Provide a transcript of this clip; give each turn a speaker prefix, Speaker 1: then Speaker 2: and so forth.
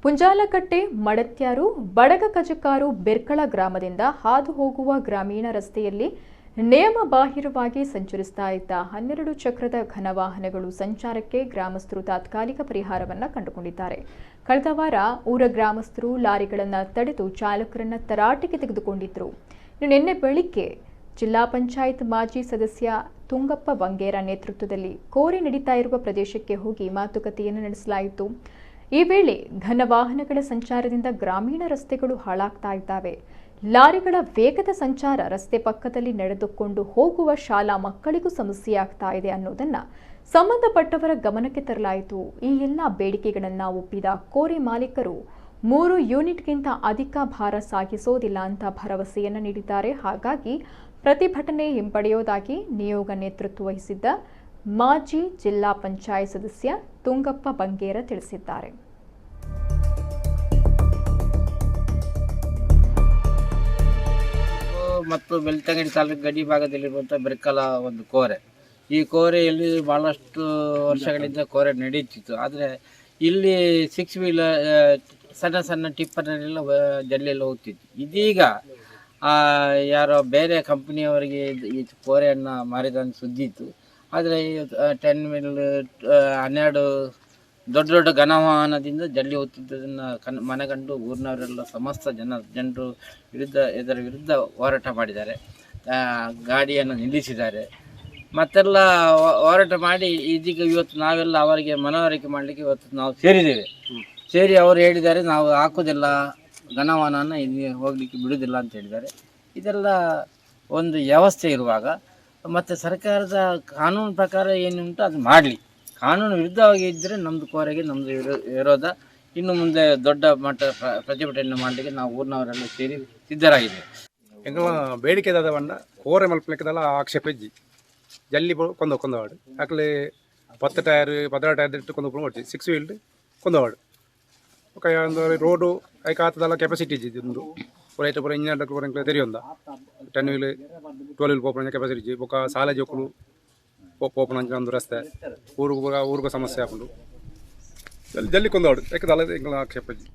Speaker 1: ಪುಂಜಾಲಕಟ್ಟೆ ಮಡತ್ಯಾರು ಬಡಗ ಕಜಕಾರು ಬೆರ್ಕಳ ಗ್ರಾಮದಿಂದ ಹಾದು ಹೋಗುವ ಗ್ರಾಮೀಣ ರಸ್ತೆಯಲ್ಲಿ ನಿಯಮ ಬಾಹಿರವಾಗಿ ಸಂಚರಿಸ್ತಾ ಇದ್ದ 12 ಚಕ್ರದ ಘನವಾಹನಗಳು ಸಂಚಾರಕ್ಕೆ ಗ್ರಾಮಸ್ಥರು ತಾತ್ಕಾಲಿಕ ಪರಿಹಾರವನ್ನು ಕಂಡುಕೊಂಡಿದ್ದಾರೆ. ಕಳೆದ ವಾರ ಊರ ಗ್ರಾಮಸ್ಥರು ಲಾರಿಗಳನ್ನು ತಡೆದು ಚಾಲಕರನ್ನು ತರಾಟೆಗೆ ತೆಗೆದುಕೊಂಡಿದ್ದರು. ನಿನ್ನೆ ಬೆಳಿಗ್ಗೆ ಜಿಲ್ಲಾ ಪಂಚಾಯತ್ ಮಾಜಿ ಸದಸ್ಯ ತುಂಗಪ್ಪ ಬಂಗೇರ ನೇತೃತ್ವದಲ್ಲಿ ಕೋರೆ ನಡೀತಾ ಇರುವ ಪ್ರದೇಶಕ್ಕೆ ಹೋಗಿ ಮಾತುಕತೆಯನ್ನು ನಡೆಸಲಾಯಿತು. ಈ ವೇಳೆ ಘನವಾಹನಗಳ ಸಂಚಾರದಿಂದ ಗ್ರಾಮೀಣ ರಸ್ತೆಗಳು ಹಾಳಾಗ್ತಾ ಇದ್ದಾವೆ. ಲಾರಿಗಳ ವೇಗದ ಸಂಚಾರ ರಸ್ತೆ ಪಕ್ಕದಲ್ಲಿ ನಡೆದುಕೊಂಡು ಹೋಗುವ ಶಾಲಾ ಮಕ್ಕಳಿಗೂ ಸಮಸ್ಯೆಯಾಗ್ತಾ ಇದೆ ಅನ್ನೋದನ್ನ ಸಂಬಂಧಪಟ್ಟವರ ಗಮನಕ್ಕೆ ತರಲಾಯಿತು. ಈ ಎಲ್ಲ ಬೇಡಿಕೆಗಳನ್ನು ಒಪ್ಪಿದ ಕೋರೆ ಮಾಲೀಕರು 3 ಯೂನಿಟ್ಗಿಂತ ಅಧಿಕ ಭಾರ ಸಾಗಿಸೋದಿಲ್ಲ ಅಂತ ಭರವಸೆಯನ್ನು ನೀಡಿದ್ದಾರೆ. ಹಾಗಾಗಿ ಪ್ರತಿಭಟನೆ ಹಿಂಪಡೆಯೋದಾಗಿ ನಿಯೋಗ ನೇತೃತ್ವ ವಹಿಸಿದ್ದ ಮಾಜಿ ಜಿಲ್ಲಾ ಪಂಚಾಯತ್ ಸದಸ್ಯ ತುಂಗಪ್ಪ ಬಂಗೇರ ತಿಳಿಸಿದ್ದಾರೆ.
Speaker 2: ಮತ್ತು ಬೆಳ್ತಂಗಡಿ ತಾಲೂಕು ಗಡಿ ಭಾಗದಲ್ಲಿರುವಂಥ ಬೆರ್ಕಲ ಒಂದು ಕೋರೆ. ಈ ಕೋರೆಯಲ್ಲಿ ಭಾಳಷ್ಟು ವರ್ಷಗಳಿಂದ ಕೋರೆ ನಡೀತಿತ್ತು. ಆದರೆ ಇಲ್ಲಿ 6 ವೀಲರ್ ಸಣ್ಣ ಸಣ್ಣ ಟಿಪ್ಪರ್ನೆಲ್ಲ ಜಲ್ಲೆಲ್ಲ ಹೋಗ್ತಿತ್ತು. ಇದೀಗ ಯಾರೋ ಬೇರೆ ಕಂಪನಿಯವರಿಗೆ ಈ ಕೋರೆಯನ್ನು ಮಾರಿದ ಸುದ್ದಿ ಇತ್ತು. ಆದರೆ 10 ವೀಲ್ 12 ದೊಡ್ಡ ದೊಡ್ಡ ಘನವಾಹನದಿಂದ ಜಲ್ಲಿ ಹೋಗ್ತಿದ್ದದನ್ನು ಮನಗಂಡು ಊರಿನವರೆಲ್ಲ ಸಮಸ್ತ ಜನರು ಇದರ ವಿರುದ್ಧ ಹೋರಾಟ ಮಾಡಿದ್ದಾರೆ. ಗಾಡಿಯನ್ನು ನಿಲ್ಲಿಸಿದ್ದಾರೆ. ಮತ್ತೆಲ್ಲ ಹೋರಾಟ ಮಾಡಿ ಇದೀಗ ಇವತ್ತು ನಾವೆಲ್ಲ ಅವರಿಗೆ ಮನವರಿಕೆ ಮಾಡಲಿಕ್ಕೆ ಇವತ್ತು ನಾವು ಸೇರಿ ಅವರು ಹೇಳಿದ್ದಾರೆ, ನಾವು ಹಾಕೋದಿಲ್ಲ, ಘನವಾಹನ ಇಲ್ಲಿ ಹೋಗಲಿಕ್ಕೆ ಬಿಡೋದಿಲ್ಲ ಅಂತ ಹೇಳಿದ್ದಾರೆ. ಇದೆಲ್ಲ ಒಂದು ವ್ಯವಸ್ಥೆ ಇರುವಾಗ ಮತ್ತು ಸರ್ಕಾರದ ಕಾನೂನು ಪ್ರಕಾರ ಏನುಂಟು ಅದು ಮಾಡಲಿ. ಕಾನೂನು ವಿರುದ್ಧವಾಗಿ ಇದ್ದರೆ ನಮ್ಮದು ಕೋರೆಗೆ ನಮ್ಮದು ವಿರೋಧ. ಇನ್ನು ಮುಂದೆ ದೊಡ್ಡ ಮಟ್ಟ ಪ್ರತಿಭಟನೆ ಮಾಡಲಿಕ್ಕೆ ನಾವು ಊರಿನವರೆಲ್ಲ ಸೇರಿ ಸಿದ್ಧರಾಗಿದ್ದೇವೆ.
Speaker 3: ಎಂಗಳ ಬೇಡಿಕೆ ಬಂಡ ಕೋರೆ ಮಲ್ಪಲಿಕ್ಕೆಲ್ಲ ಆಕ್ಷೇಪ ಇಜ್ಜಿ ಜಲ್ಲಿ ಕೊಂದವಾಡು ಯಾಕಲೆ 10 ಟೈರ್ 16 ಟೈರ್ ಇಟ್ಟು ಕೊಂದು 6 ವೀಲ್ಡ್ ಕೊಂದವಾಡು ಒಂದು ರೋಡು ಐಕ ಆತದಲ್ಲ ಕೆಪಾಸಿಟಿ ಇಜ್ಜಿ ಒಂದು ಪೂರೈತ ಪೂರ ಇಂಜಿನಿಯರ್ ಪೂರ ತೆರೆಯೊಂದ 10 ವೀಲ್ 12 ವೀಲ್ ಪೋಪನ ಕೆಪಾಸಿಟಿ ಇಜ್ಜಿ ಬೊಕ್ಕ ಸಾಲ ಜೋಕುಲು ಪೋಪನ ಒಂದು ರಸ್ತೆ ಊರಿಗೂ ಸಮಸ್ಯೆ ಹಾಕೊಂಡು ಜಲ್ಲಿ ಕೊಂದವಾಡು ಯಾಕೆ ಆಕ್ಷೇಪ ಇಜ್ಜಿ.